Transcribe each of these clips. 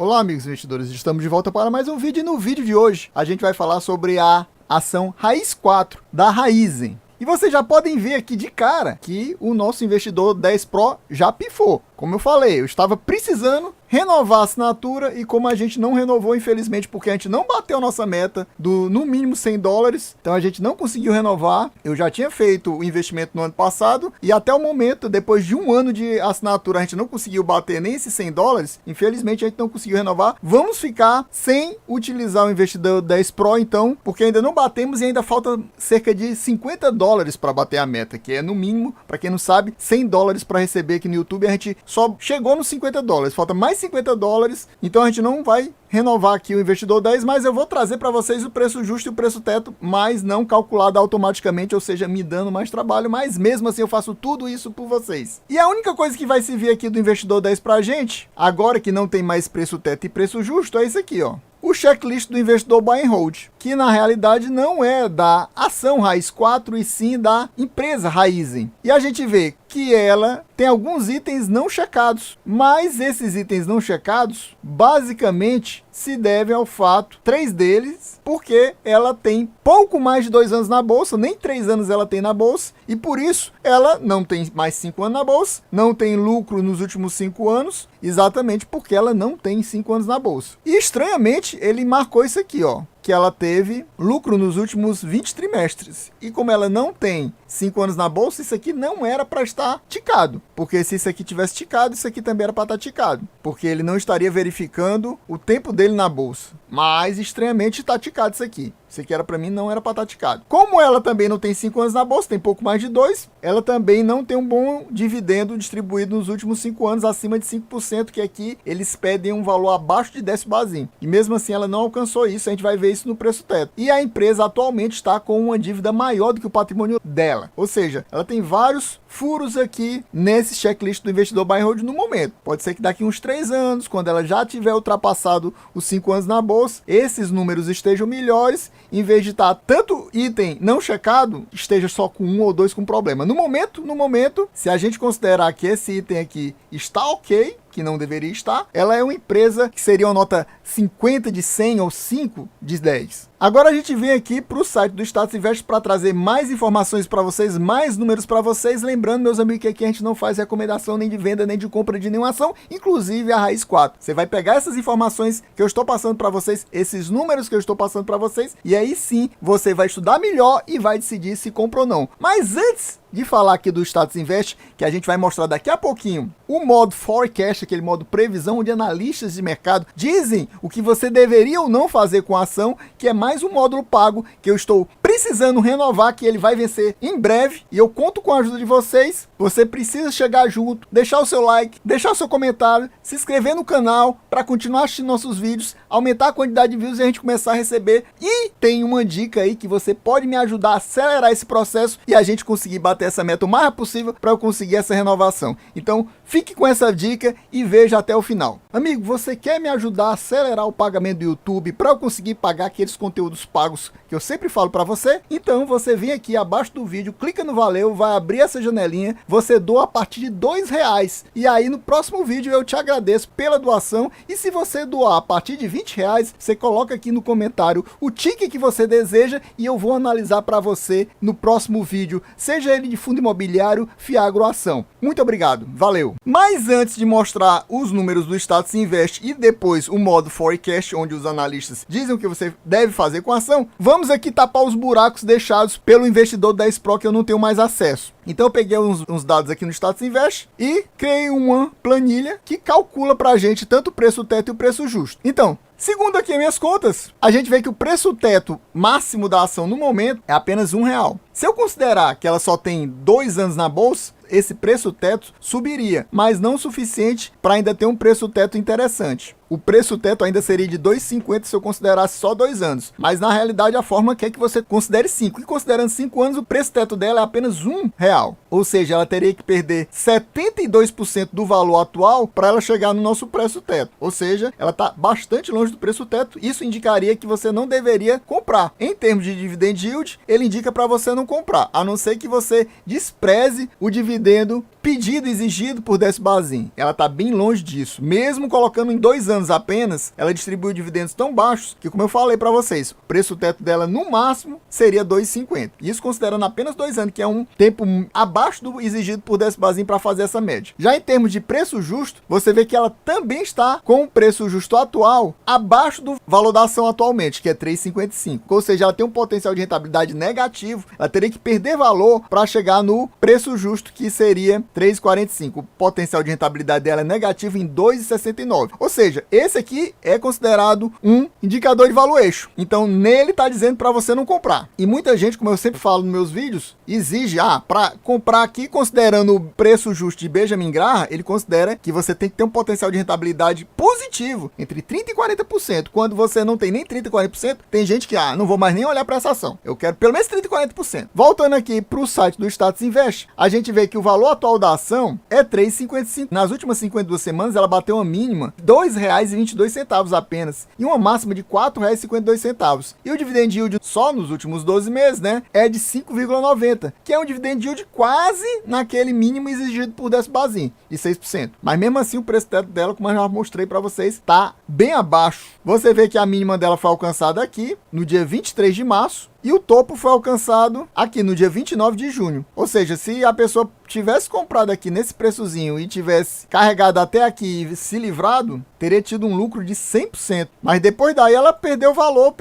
Olá, amigos investidores, estamos de volta para mais um vídeo e no vídeo de hoje a gente vai falar sobre a ação Raiz 4 da Raizen. E vocês já podem ver aqui de cara que o nosso investidor 10 Pro já pifou. Como eu falei, eu estava precisando renovar a assinatura e como a gente não renovou, infelizmente, porque a gente não bateu a nossa meta do no mínimo $100, então a gente não conseguiu renovar. Eu já tinha feito o investimento no ano passado e até o momento, depois de um ano de assinatura, a gente não conseguiu bater nem esses $100. Infelizmente, a gente não conseguiu renovar. Vamos ficar sem utilizar o investidor 10 Pro, então, porque ainda não batemos e ainda falta cerca de $50 para bater a meta, que é no mínimo, para quem não sabe, $100 para receber aqui no YouTube. A gente só chegou nos $50, falta mais $50, então a gente não vai renovar aqui o investidor 10, mas eu vou trazer para vocês o preço justo e o preço teto, mas não calculado automaticamente, ou seja, me dando mais trabalho, mas mesmo assim eu faço tudo isso por vocês. E a única coisa que vai servir aqui do investidor 10 pra gente, agora que não tem mais preço teto e preço justo, é isso aqui, ó. O checklist do investidor Buy and Hold, que na realidade não é da ação Raiz 4 e sim da empresa Raizen. E a gente vê que ela tem alguns itens não checados, mas esses itens não checados basicamente se devem ao fato, 3 deles, porque ela tem pouco mais de 2 anos na bolsa, nem 3 anos ela tem na bolsa, e por isso ela não tem mais 5 anos na bolsa, não tem lucro nos últimos 5 anos, exatamente porque ela não tem 5 anos na bolsa. E estranhamente ele marcou isso aqui, ó, que ela teve lucro nos últimos 20 trimestres. E como ela não tem 5 anos na bolsa, isso aqui não era para estar ticado. Porque se isso aqui tivesse ticado, isso aqui também era para estar ticado. Porque ele não estaria verificando o tempo dele na bolsa. Mas estranhamente está ticado isso aqui. Isso aqui era para mim, não era para estar ticado. Como ela também não tem 5 anos na bolsa, tem pouco mais de 2, ela também não tem um bom dividendo distribuído nos últimos 5 anos, acima de 5%, que aqui eles pedem um valor abaixo de 10 basinho. E mesmo assim ela não alcançou isso, a gente vai ver isso no preço teto. E a empresa atualmente está com uma dívida maior do que o patrimônio dela. Ou seja, ela tem vários furos aqui nesse checklist do investidor Buy and Hold no momento. Pode ser que daqui uns 3 anos, quando ela já tiver ultrapassado os 5 anos na bolsa, esses números estejam melhores, em vez de estar tanto item não checado, esteja só com 1 ou 2 com problema. No momento, se a gente considerar que esse item aqui está ok, que não deveria estar, ela é uma empresa que seria uma nota 50 de 100 ou 5 de 10. Agora a gente vem aqui para o site do Status Invest para trazer mais informações para vocês, mais números para vocês. Lembrando, meus amigos, que aqui a gente não faz recomendação nem de venda, nem de compra de nenhuma ação, inclusive a Raiz 4. Você vai pegar essas informações que eu estou passando para vocês, esses números que eu estou passando para vocês, e aí sim você vai estudar melhor e vai decidir se compra ou não. Mas antes de falar aqui do Status Invest, que a gente vai mostrar daqui a pouquinho, o modo Forecast, aquele modo previsão, onde analistas de mercado dizem o que você deveria ou não fazer com a ação, que é mais um módulo pago que eu estou precisando renovar, que ele vai vencer em breve, e eu conto com a ajuda de vocês. Você precisa chegar junto, deixar o seu like, deixar o seu comentário, se inscrever no canal para continuar assistindo nossos vídeos, aumentar a quantidade de views e a gente começar a receber. E tem uma dica aí que você pode me ajudar a acelerar esse processo e a gente conseguir bater essa meta o mais rápido possível para eu conseguir essa renovação. Então fique com essa dica e veja até o final. Amigo, você quer me ajudar a acelerar o pagamento do YouTube para eu conseguir pagar aqueles conteúdos pagos que eu sempre falo para você? Então você vem aqui abaixo do vídeo, clica no valeu, vai abrir essa janelinha, você doa a partir de R$2, e aí no próximo vídeo eu te agradeço pela doação. E se você doar a partir de R$20, você coloca aqui no comentário o ticket que você deseja e eu vou analisar para você no próximo vídeo, seja ele de fundo imobiliário, Fiagro ou ação. Muito obrigado, valeu! Mas antes de mostrar os números do Status Invest e depois o modo Forecast, onde os analistas dizem o que você deve fazer com a ação, vamos aqui tapar os buracos deixados pelo investidor 10 Pro que eu não tenho mais acesso. Então eu peguei uns dados aqui no Status Invest e criei uma planilha que calcula pra gente tanto o preço teto e o preço justo. Então, segundo aqui as minhas contas, a gente vê que o preço teto máximo da ação no momento é apenas R$1. Se eu considerar que ela só tem 2 anos na bolsa, esse preço teto subiria, mas não o suficiente para ainda ter um preço teto interessante. O preço teto ainda seria de 2,50 se eu considerasse só 2 anos. Mas na realidade a fórmula quer que você considere 5. E considerando 5 anos, o preço teto dela é apenas R$1. Ou seja, ela teria que perder 72% do valor atual para ela chegar no nosso preço teto. Ou seja, ela está bastante longe do preço teto. Isso indicaria que você não deveria comprar. Em termos de dividend yield, ele indica para você não comprar. A não ser que você despreze o dividendo pedido exigido por Décio Bazin, ela está bem longe disso. Mesmo colocando em 2 anos apenas, ela distribuiu dividendos tão baixos que, como eu falei para vocês, o preço teto dela no máximo seria 2,50. Isso considerando apenas 2 anos, que é um tempo abaixo do exigido por Décio Bazin para fazer essa média. Já em termos de preço justo, você vê que ela também está com o preço justo atual abaixo do valor da ação atualmente, que é 3,55. Ou seja, ela tem um potencial de rentabilidade negativo, ela teria que perder valor para chegar no preço justo, que seria 3,45. O potencial de rentabilidade dela é negativo em 2,69. Ou seja, esse aqui é considerado um indicador de valuation. Então, nele está dizendo para você não comprar. E muita gente, como eu sempre falo nos meus vídeos, exige, para comprar aqui, considerando o preço justo de Benjamin Graham, ele considera que você tem que ter um potencial de rentabilidade positivo, entre 30% e 40%. Quando você não tem nem 30% e 40%, tem gente que, não vou mais nem olhar para essa ação. Eu quero pelo menos 30% e 40%. Voltando aqui para o site do Status Invest, a gente vê que o valor atual da ação é 3,55. Nas últimas 52 semanas, ela bateu uma mínima de R$ 2,22 apenas e uma máxima de R$ 4,52. E o dividend yield só nos últimos 12 meses, é de 5,90, que é um dividend yield quase naquele mínimo exigido por Décio Bazin, de 6%. Mas mesmo assim, o preço teto dela, como eu já mostrei para vocês, está bem abaixo. Você vê que a mínima dela foi alcançada aqui no dia 23 de março, e o topo foi alcançado aqui no dia 29 de junho. Ou seja, se a pessoa tivesse comprado aqui nesse preçozinho e tivesse carregado até aqui e se livrado, teria tido um lucro de 100%. Mas depois daí ela perdeu valor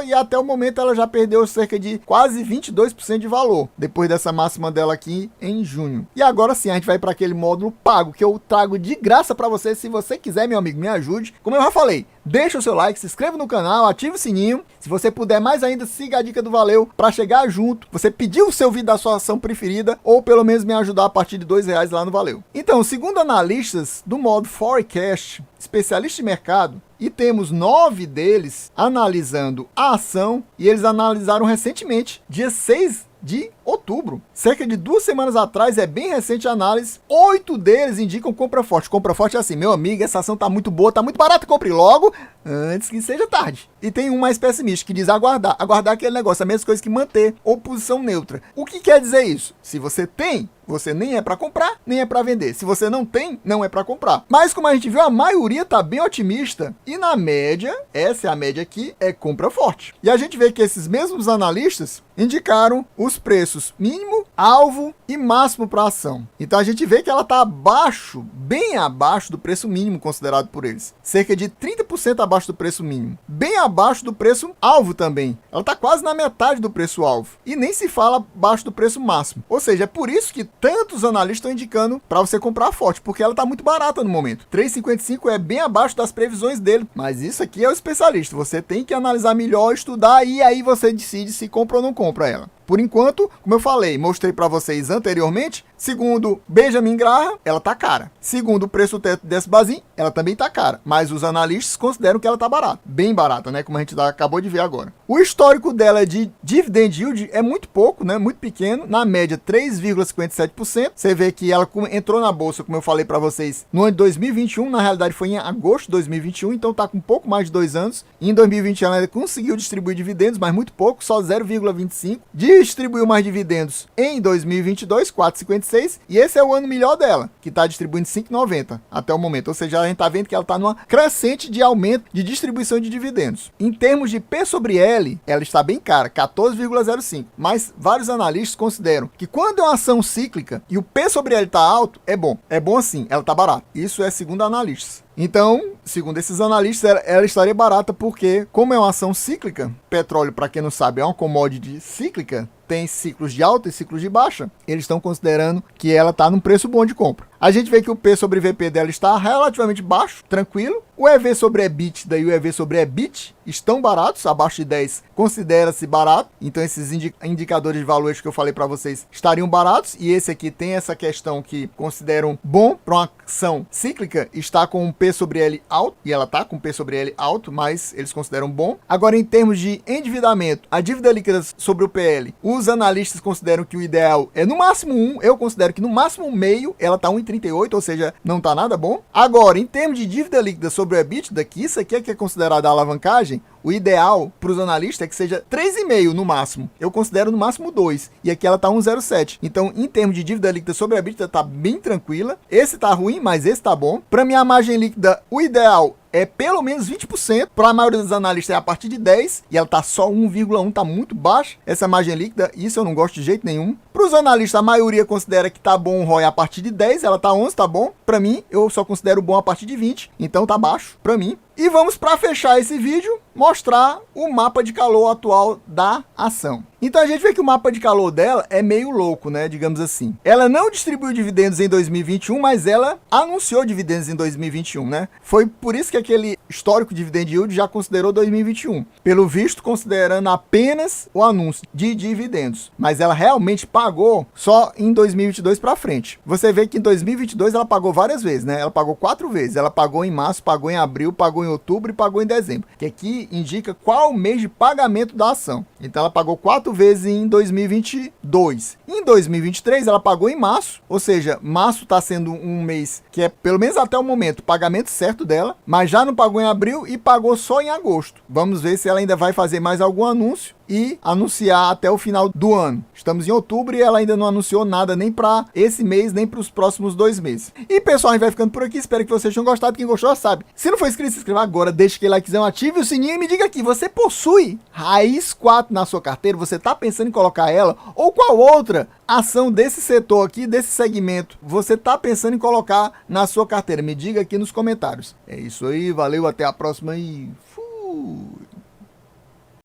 e até o momento ela já perdeu cerca de quase 22% de valor, depois dessa máxima dela aqui em junho. E agora sim, a gente vai para aquele módulo pago, que eu trago de graça para você. Se você quiser, meu amigo, me ajude. Como eu já falei, deixa o seu like, se inscreva no canal, ative o sininho. Se você puder mais ainda, siga a dica do Valeu para chegar junto. Você pediu o seu vídeo da sua ação preferida, ou pelo menos me ajudar a partir de R$2 lá no Valeu. Então, segundo analistas do modo Forecast, especialista em mercado, e temos 9 deles analisando a ação, e eles analisaram recentemente, dia 6 de outubro, cerca de 2 semanas atrás, é bem recente a análise. 8 deles indicam compra forte. Compra forte é assim: meu amigo, essa ação tá muito boa, tá muito barata, compre logo antes que seja tarde. E tem um mais pessimista que diz aguardar. Aguardar aquele negócio, a mesma coisa que manter ou posição neutra. O que quer dizer isso? Se você tem, você nem é para comprar, nem é para vender. Se você não tem, não é para comprar. Mas como a gente viu, a maioria tá bem otimista, e na média, essa é a média aqui, é compra forte. E a gente vê que esses mesmos analistas indicaram os preços mínimo, alvo e máximo para a ação. Então a gente vê que ela está abaixo, bem abaixo do preço mínimo considerado por eles. Cerca de 30% abaixo do preço mínimo. Bem abaixo do preço alvo também. Ela está quase na metade do preço alvo. E nem se fala abaixo do preço máximo. Ou seja, é por isso que tantos analistas estão indicando para você comprar forte, porque ela está muito barata no momento. 3,55 é bem abaixo das previsões dele. Mas isso aqui é o especialista. Você tem que analisar melhor, estudar, e aí você decide se compra ou não compra ela. Por enquanto, como eu falei, mostrei para vocês anteriormente, segundo Benjamin Graham, ela tá cara. Segundo o preço teto desse Bazin, ela também tá cara. Mas os analistas consideram que ela tá barata. Bem barata, como a gente acabou de ver agora. O histórico dela de dividend yield é muito pouco, muito pequeno. Na média, 3,57%. Você vê que ela entrou na bolsa, como eu falei para vocês, no ano de 2021. Na realidade, foi em agosto de 2021. Então tá com um pouco mais de 2 anos. Em 2020, ela ainda conseguiu distribuir dividendos, mas muito pouco, só 0,25%. Distribuiu mais dividendos em 2022, 4,56, e esse é o ano melhor dela, que está distribuindo 5,90 até o momento. Ou seja, a gente está vendo que ela está numa crescente de aumento de distribuição de dividendos. Em termos de P sobre L, ela está bem cara, 14,05, mas vários analistas consideram que quando é uma ação cíclica e o P sobre L está alto, é bom. É bom assim, ela está barata. Isso é segundo analistas. Então, segundo esses analistas, ela estaria barata porque, como é uma ação cíclica, petróleo, para quem não sabe, é uma commodity cíclica, tem ciclos de alta e ciclos de baixa, eles estão considerando que ela está num preço bom de compra. A gente vê que o P sobre VP dela está relativamente baixo, tranquilo. O EV sobre EBITDA e o EV sobre EBIT estão baratos, abaixo de 10 considera-se barato. Então esses indicadores de valuation que eu falei para vocês estariam baratos. E esse aqui tem essa questão que consideram bom para uma ação cíclica, está com um P sobre L alto, e ela está com P sobre L alto, mas eles consideram bom. Agora, em termos de endividamento, a dívida líquida sobre o PL, os analistas consideram que o ideal é no máximo 1, eu considero que no máximo meio, ela está 1,30. 1,38, ou seja, não tá nada bom. Agora, em termos de dívida líquida sobre o EBITDA, que isso aqui é que é considerado a alavancagem, o ideal para os analistas é que seja 3,5 no máximo. Eu considero no máximo 2. E aqui ela tá 1,07. Então, em termos de dívida líquida sobre a EBITDA, tá bem tranquila. Esse tá ruim, mas esse tá bom. Para minha margem líquida, o ideal é pelo menos 20%. Para a maioria dos analistas é a partir de 10. E ela tá só 1,1, tá muito baixa essa margem líquida. Isso eu não gosto de jeito nenhum. Para os analistas, a maioria considera que tá bom o ROI a partir de 10. Ela tá 11, tá bom. Para mim, eu só considero bom a partir de 20. Então tá baixo para mim. E vamos, para fechar esse vídeo, mostrar o mapa de calor atual da ação. Então a gente vê que o mapa de calor dela é meio louco, né? Digamos assim. Ela não distribuiu dividendos em 2021, mas ela anunciou dividendos em 2021, né? Foi por isso que aquele histórico dividend yield já considerou 2021. Pelo visto, considerando apenas o anúncio de dividendos. Mas ela realmente pagou só em 2022 para frente. Você vê que em 2022 ela pagou várias vezes, né? Ela pagou 4 vezes. Ela pagou em março, pagou em abril, pagou em outubro e pagou em dezembro, que aqui indica qual o mês de pagamento da ação. Então ela pagou 4 vezes em 2022. Em 2023 ela pagou em março, ou seja, março está sendo um mês que é, pelo menos até o momento, o pagamento certo dela, mas já não pagou em abril e pagou só em agosto. Vamos ver se ela ainda vai fazer mais algum anúncio e anunciar até o final do ano. Estamos em outubro e ela ainda não anunciou nada nem para esse mês, nem para os próximos 2 meses. E pessoal, a gente vai ficando por aqui. Espero que vocês tenham gostado. Quem gostou sabe. Se não for inscrito, se inscreva agora, deixa aquele likezão, ative o sininho e me diga aqui, você possui Raiz 4 na sua carteira? Você está pensando em colocar ela? Ou qual outra ação desse setor aqui, desse segmento, você está pensando em colocar na sua carteira? Me diga aqui nos comentários. É isso aí, valeu, até a próxima e fui!